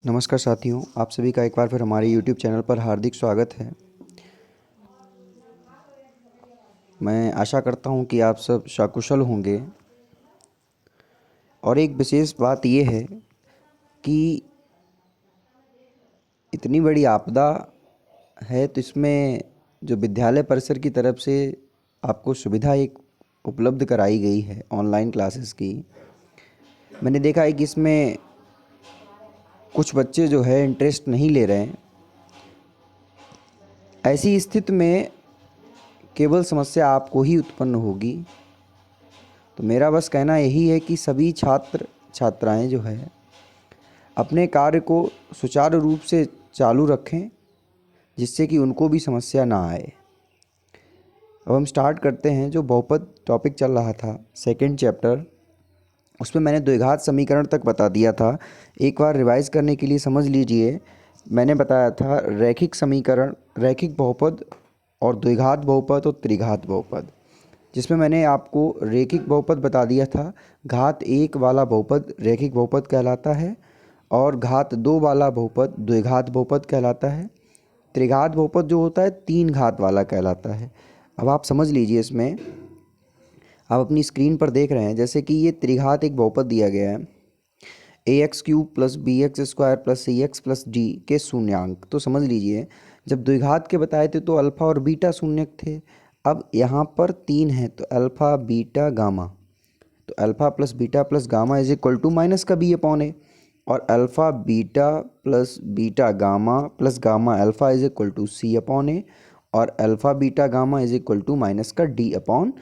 नमस्कार साथियों, आप सभी का एक बार फिर हमारे YouTube चैनल पर हार्दिक स्वागत है। मैं आशा करता हूं कि आप सब सकुशल होंगे। और एक विशेष बात यह है कि इतनी बड़ी आपदा है, तो इसमें जो विद्यालय परिसर की तरफ से आपको सुविधा एक उपलब्ध कराई गई है ऑनलाइन क्लासेस की। मैंने देखा है कि इसमें कुछ बच्चे जो है इंटरेस्ट नहीं ले रहे हैं। ऐसी स्थिति में केवल समस्या आपको ही उत्पन्न होगी। तो मेरा बस कहना यही है कि सभी छात्र छात्राएं जो है अपने कार्य को सुचारू रूप से चालू रखें, जिससे कि उनको भी समस्या ना आए। अब हम स्टार्ट करते हैं। जो बहुपद टॉपिक चल रहा था सेकंड चैप्टर, उसमें मैंने द्विघात समीकरण तक बता दिया था। एक बार रिवाइज करने के लिए समझ लीजिए। मैंने बताया था रैखिक समीकरण, रैखिक बहुपद और द्विघात बहुपद और त्रिघात बहुपद, जिसमें मैंने आपको रैखिक बहुपद बता दिया था। घात 1 वाला बहुपद रैखिक बहुपद कहलाता है और घात 2 वाला बहुपद द्विघात बहुपद कहलाता है। त्रिघात बहुपद जो होता है 3 घात वाला कहलाता है। अब आप समझ लीजिए, इसमें आप अपनी स्क्रीन पर देख रहे हैं जैसे कि ये त्रिघात एक बहुपद दिया गया है, ax³ + bx² + cx + d के शून्यांक। तो समझ लीजिए, जब द्विघात के बताए थे तो अल्फ़ा और बीटा शून्यक थे। अब यहाँ पर 3 है तो अल्फ़ा बीटा गामा, तो अल्फ़ा + बीटा + गामा = माइनस का b/a, और alpha beta + beta gamma + gamma alpha c/a, और अल्फ़ा बीटा गामा माइनस का d/a।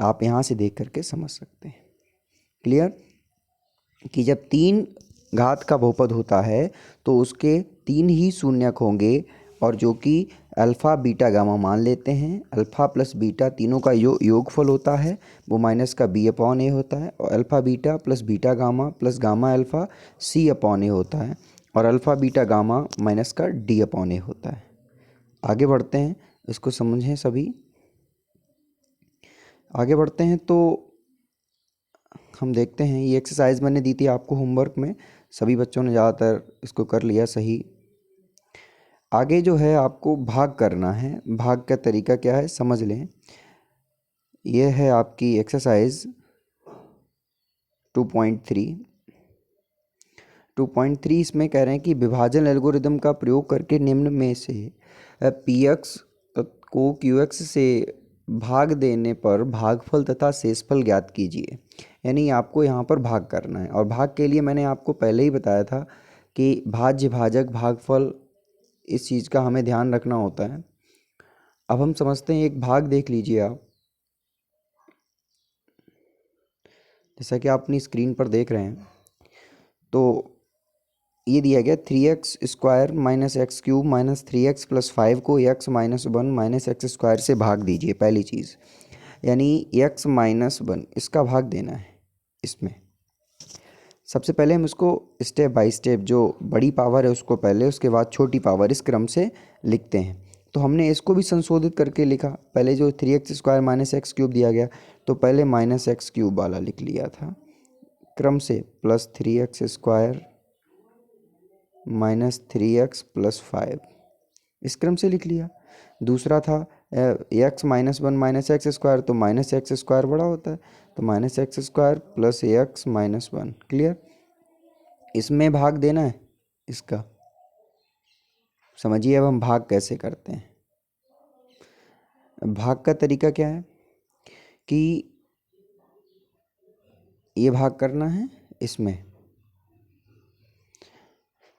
आप यहाँ से देख करके समझ सकते हैं। क्लियर कि जब 3 घात का बहुपद होता है तो उसके 3 ही शून्यक होंगे, और जो कि अल्फ़ा बीटा गामा मान लेते हैं। अल्फ़ा + बीटा तीनों का योगफल होता है, वो माइनस का b/a होता है, और alpha beta + beta gamma + gamma alpha c/a होता है, और अल्फ़ा बीटा गामा माइनस का d/a होता है। आगे बढ़ते हैं, इसको समझें सभी। आगे बढ़ते हैं तो हम देखते हैं, ये एक्सरसाइज मैंने दी थी आपको होमवर्क में, सभी बच्चों ने ज़्यादातर इसको कर लिया सही। आगे जो है आपको भाग करना है। भाग का तरीका क्या है समझ लें। यह है आपकी एक्सरसाइज 2.3। 2.3 इसमें कह रहे हैं कि विभाजन एल्गोरिदम का प्रयोग करके निम्न में से px को qx से भाग देने पर भागफल तथा शेषफल ज्ञात कीजिए। यानी आपको यहाँ पर भाग करना है, और भाग के लिए मैंने आपको पहले ही बताया था कि भाज्य, भाजक, भागफल, इस चीज़ का हमें ध्यान रखना होता है। अब हम समझते हैं, एक भाग देख लीजिए आप, जैसा कि आप अपनी स्क्रीन पर देख रहे हैं। तो ये दिया गया 3x² - x³ - 3x + 5 को x - 1 - x² से भाग दीजिए। पहली चीज़, यानी x - 1 इसका भाग देना है। इसमें सबसे पहले हम इसको स्टेप बाय स्टेप, जो बड़ी पावर है उसको पहले, उसके बाद छोटी पावर, इस क्रम से लिखते हैं। तो हमने इसको भी संशोधित करके लिखा। पहले जो 3x² - x³ दिया गया, तो पहले -x³ वाला लिख लिया था क्रम से, प्लस 3x² - 3x + 5, इस क्रम से लिख लिया। दूसरा था x - 1 - x², तो -x² बड़ा होता है, तो -x² + x - 1। क्लियर, इसमें भाग देना है इसका। समझिए अब हम भाग कैसे करते हैं। भाग का तरीका क्या है कि ये भाग करना है। इसमें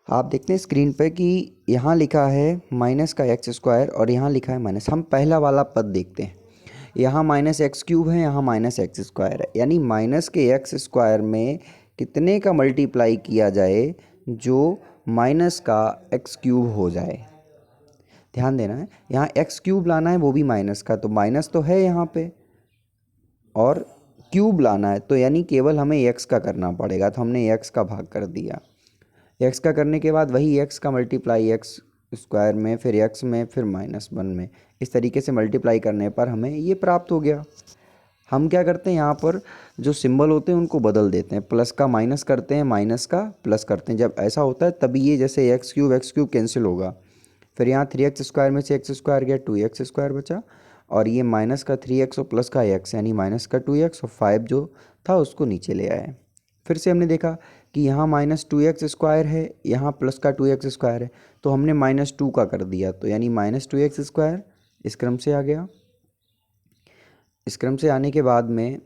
आप देखते हैं स्क्रीन पे कि यहाँ लिखा है माइनस का x² और यहाँ लिखा है माइनस। हम पहला वाला पद देखते हैं, यहाँ -x³ है, यहाँ -x² है, यानी माइनस के x² में कितने का मल्टीप्लाई किया जाए जो माइनस का x³ हो जाए। ध्यान देना है, यहाँ x³ लाना है, वो भी माइनस का, तो माइनस तो है यहाँ पे, और क्यूब लाना है, तो यानी केवल हमें x का करना पड़ेगा। तो हमने x का भाग कर दिया। x का करने के बाद वही x का मल्टीप्लाई x² में, फिर x में, फिर -1 में, इस तरीके से मल्टीप्लाई करने पर हमें ये प्राप्त हो गया। हम क्या करते हैं, यहाँ पर जो सिंबल होते हैं उनको बदल देते हैं, प्लस का माइनस करते हैं, माइनस का प्लस करते हैं। जब ऐसा होता है तभी ये जैसे एक्स क्यूब कैंसिल होगा, फिर यहाँ 3x² में से x² गया, 2x² बचा, और ये माइनस का 3x और प्लस का x यानी माइनस का 2x, और 5 जो था उसको नीचे ले आए। फिर से हमने देखा कि यहाँ -2x² है, यहाँ प्लस का 2x² है, तो हमने -2 का कर दिया, तो यानी -2x² इस क्रम से आ गया। इस क्रम से आने के बाद में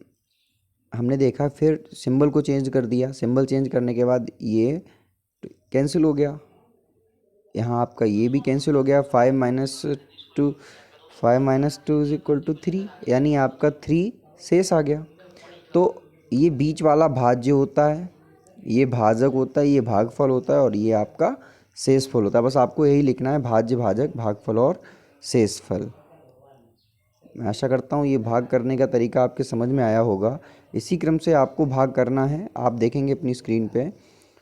हमने देखा, फिर सिंबल को चेंज कर दिया, सिंबल चेंज करने के बाद ये कैंसिल हो गया, यहाँ आपका ये भी कैंसिल हो गया। 5 - 2 = 3 यानी आपका 3 शेष आ गया। तो ये बीच वाला भाज्य होता है, ये भाजक होता है, ये भागफल होता है, और ये आपका शेषफल होता है। बस आपको यही लिखना है, भाज्य, भाजक, भागफल और शेषफल। मैं आशा करता हूँ ये भाग करने का तरीका आपके समझ में आया होगा। इसी क्रम से आपको भाग करना है। आप देखेंगे अपनी स्क्रीन पे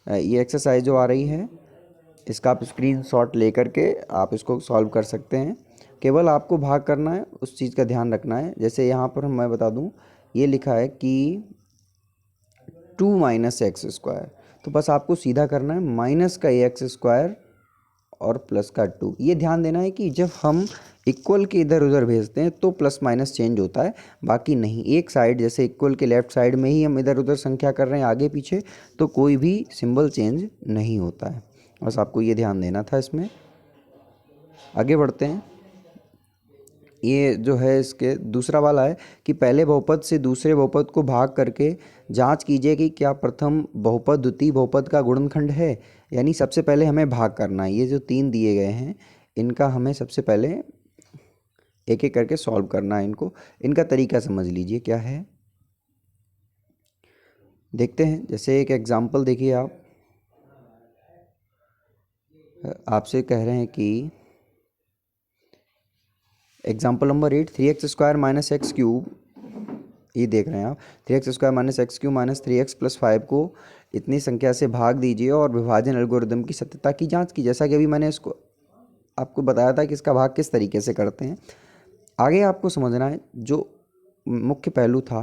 ये एक्सरसाइज जो आ रही है, इसका आप स्क्रीनशॉट ले करके आप इसको सॉल्व कर सकते हैं। केवल आपको भाग करना है, उस चीज़ का ध्यान रखना है। जैसे यहाँ पर मैं बता दूँ, ये लिखा है कि 2 - x², तो बस आपको सीधा करना है माइनस का x² और प्लस का 2। ये ध्यान देना है कि जब हम इक्वल के इधर उधर भेजते हैं तो प्लस माइनस चेंज होता है, बाकी नहीं। एक साइड जैसे इक्वल के लेफ़्ट साइड में ही हम इधर उधर संख्या कर रहे हैं आगे पीछे, तो कोई भी सिंबल चेंज नहीं होता है। बस आपको ये ध्यान देना था इसमें। आगे बढ़ते हैं। ये जो है इसके दूसरा वाला है कि पहले बहुपद से दूसरे बहुपद को भाग करके जांच कीजिए कि क्या प्रथम बहुपद द्वितीय बहुपद का गुणनखंड है। यानी सबसे पहले हमें भाग करना है। ये जो 3 दिए गए हैं इनका हमें सबसे पहले एक एक करके सॉल्व करना है। इनका तरीका समझ लीजिए क्या है, देखते हैं। जैसे एक एग्जाम्पल देखिए, आपसे कह रहे हैं कि एग्जाम्पल नंबर 8, 3x² - x³ ये देख रहे हैं आप, 3x² - x³ - 3x + 5 को इतनी संख्या से भाग दीजिए और विभाजन एल्गोरिदम की सत्यता की जांच की। जैसा कि अभी मैंने इसको आपको बताया था कि इसका भाग किस तरीके से करते हैं। आगे आपको समझना है जो मुख्य पहलू था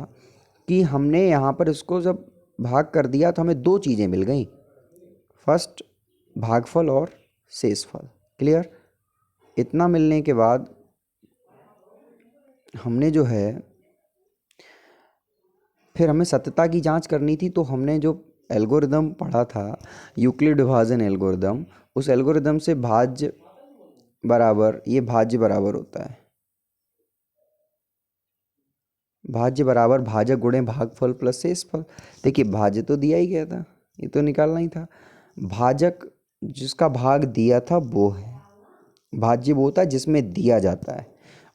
कि हमने यहाँ पर इसको जब भाग कर दिया तो हमें 2 चीज़ें मिल गई, फर्स्ट भागफल और शेषफल। क्लियर? इतना मिलने के बाद हमने जो है फिर हमें सत्यता की जांच करनी थी। तो हमने जो एल्गोरिदम पढ़ा था, यूक्लिड विभाजन एल्गोरिदम, उस एल्गोरिदम से भाज्य बराबर, ये भाज्य बराबर होता है, भाज्य बराबर भाजक गुणे भागफल प्लस शेषफल। देखिए भाज्य तो दिया ही गया था, ये तो निकालना ही था। भाजक जिसका भाग दिया था वो है भाज्य, वो होता है जिसमें दिया जाता है,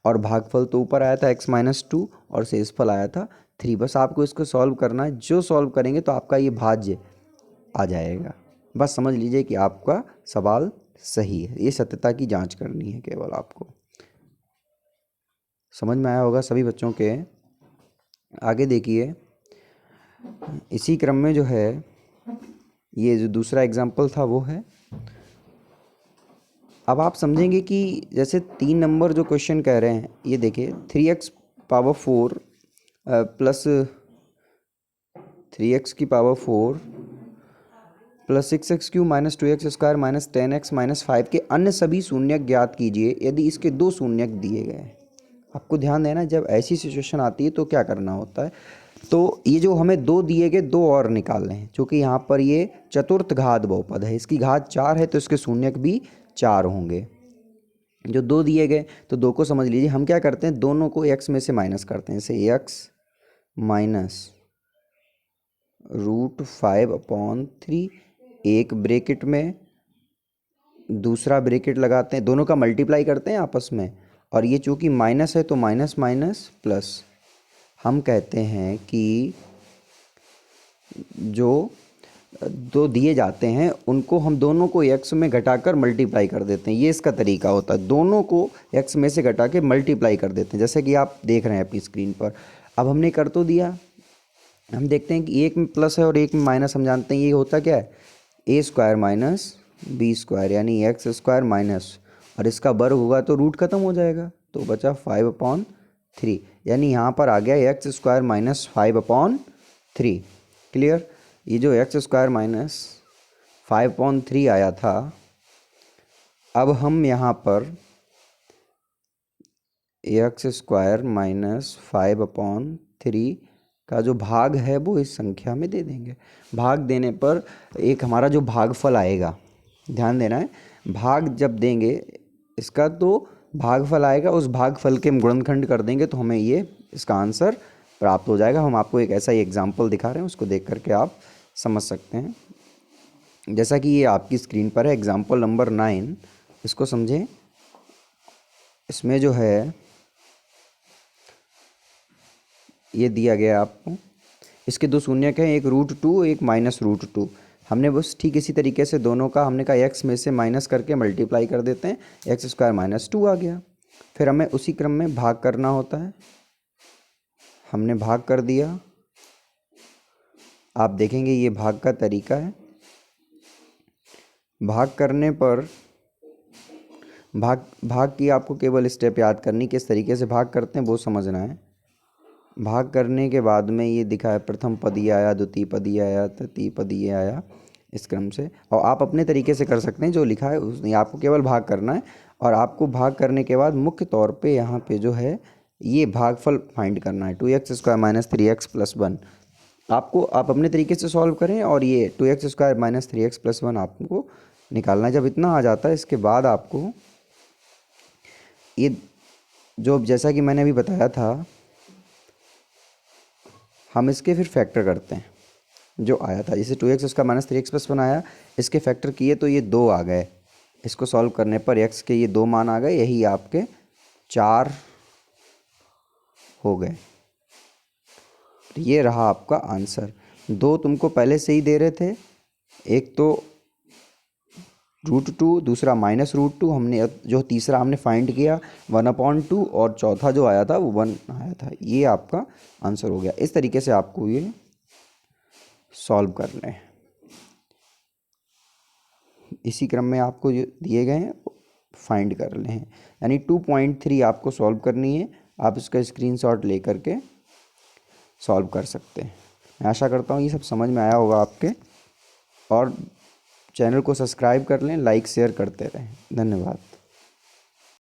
और भागफल तो ऊपर आया था x - 2 और शेषफल आया था 3। बस आपको इसको सॉल्व करना है। जो सॉल्व करेंगे तो आपका ये भाज्य आ जाएगा। बस समझ लीजिए कि आपका सवाल सही है। ये सत्यता की जांच करनी है केवल आपको। समझ में आया होगा सभी बच्चों के। आगे देखिए, इसी क्रम में जो है ये जो दूसरा एग्जाम्पल था वो है। अब आप समझेंगे कि जैसे 3 नंबर जो क्वेश्चन कह रहे हैं, ये देखिए 3x पावर 4 प्लस 3x की power 4 plus 6x³ - 2x² - 10x - 5 के अन्य सभी शून्यक ज्ञात कीजिए यदि इसके 2 शून्यक दिए गए। आपको ध्यान देना, जब ऐसी सिचुएशन आती है तो क्या करना होता है। तो ये जो हमें 2 दिए गए, 2 और निकालने हैं, क्योंकि यहाँ पर ये चतुर्थ घात बहुपद है, इसकी घात 4 है तो इसके शून्यक भी 4 होंगे। जो 2 दिए गए तो 2 को समझ लीजिए हम क्या करते हैं, दोनों को x में से माइनस करते हैं। जैसे x - √5/3, एक ब्रैकेट में दूसरा ब्रैकेट लगाते हैं, दोनों का मल्टीप्लाई करते हैं आपस में, और ये चूँकि माइनस है तो माइनस माइनस प्लस। हम कहते हैं कि जो 2 दिए जाते हैं उनको हम दोनों को x में घटाकर मल्टीप्लाई कर देते हैं। ये इसका तरीका होता है, दोनों को x में से घटा के मल्टीप्लाई कर देते हैं, जैसे कि आप देख रहे हैं अपनी स्क्रीन पर। अब हमने कर तो दिया, हम देखते हैं कि एक में प्लस है और एक में माइनस। हम जानते हैं ये होता क्या है, a² - b² यानी x² माइनस, और इसका वर्ग होगा तो रूट खत्म हो जाएगा, तो बचा 5/3। 3, यानी यहाँ पर आ गया एक्स स्क्वायर माइनस 5/3। क्लियर। ये जो एक्स स्क्वायर माइनस 5/3 आया था, अब हम यहाँ पर एक्स स्क्वायर माइनस 5/3 का जो भाग है वो इस संख्या में दे देंगे। भाग देने पर एक हमारा जो भागफल आएगा, ध्यान देना है, भाग जब देंगे इसका तो भागफल आएगा, उस भागफल के हम गुणनखंड कर देंगे तो हमें ये इसका आंसर प्राप्त हो जाएगा। हम आपको एक ऐसा ही एग्जाम्पल दिखा रहे हैं, उसको देख करके आप समझ सकते हैं। जैसा कि ये आपकी स्क्रीन पर है एग्जाम्पल नंबर 9, इसको समझें। इसमें जो है ये दिया गया आपको, इसके दो शून्यक हैं, एक √2 एक -√2। हमने बस ठीक इसी तरीके से दोनों का हमने कहा एक्स में से माइनस करके मल्टीप्लाई कर देते हैं, एक्स स्क्वायर माइनस 2 आ गया। फिर हमें उसी क्रम में भाग करना होता है, हमने भाग कर दिया। आप देखेंगे ये भाग का तरीका है। भाग करने पर भाग की आपको केवल स्टेप याद करनी, किस तरीके से भाग करते हैं वो समझना है। भाग करने के बाद में ये दिखा है प्रथम पद ये आया, द्वितीय पद ये आया, तृतीय पद ये आया, इस क्रम से। और आप अपने तरीके से कर सकते हैं, जो लिखा है उस आपको केवल भाग करना है। और आपको भाग करने के बाद मुख्य तौर पे यहाँ पे जो है ये भागफल फाइंड करना है, 2x square minus 3x plus 1। आप अपने तरीके से सॉल्व करें और ये 2x square minus 3x plus 1 आपको निकालना है। जब इतना आ जाता है इसके बाद आपको ये जो जैसा कि मैंने अभी बताया था, हम इसके फिर फैक्टर करते हैं जो आया था। जैसे 2x उसका माइनस 3x प्लस 1 आया, इसके फैक्टर किए तो ये 2 आ गए। इसको सॉल्व करने पर x के ये 2 मान आ गए, यही आपके 4 हो गए। तो ये रहा आपका आंसर। 2 तुमको पहले से ही दे रहे थे, एक तो √2, दूसरा -√2, हमने जो तीसरा हमने फाइंड किया 1/2, और चौथा जो आया था वो 1 आया था। ये आपका आंसर हो गया। इस तरीके से आपको ये सॉल्व करना है। इसी क्रम में आपको जो दिए गए हैं फाइंड कर रहे हैं, यानी 2.3 आपको सॉल्व करनी है। आप इसका स्क्रीनशॉट ले करके सॉल्व कर सकते हैं। मैं आशा करता हूँ ये सब समझ में आया होगा आपके, और चैनल को सब्सक्राइब कर लें, लाइक शेयर करते रहें। धन्यवाद।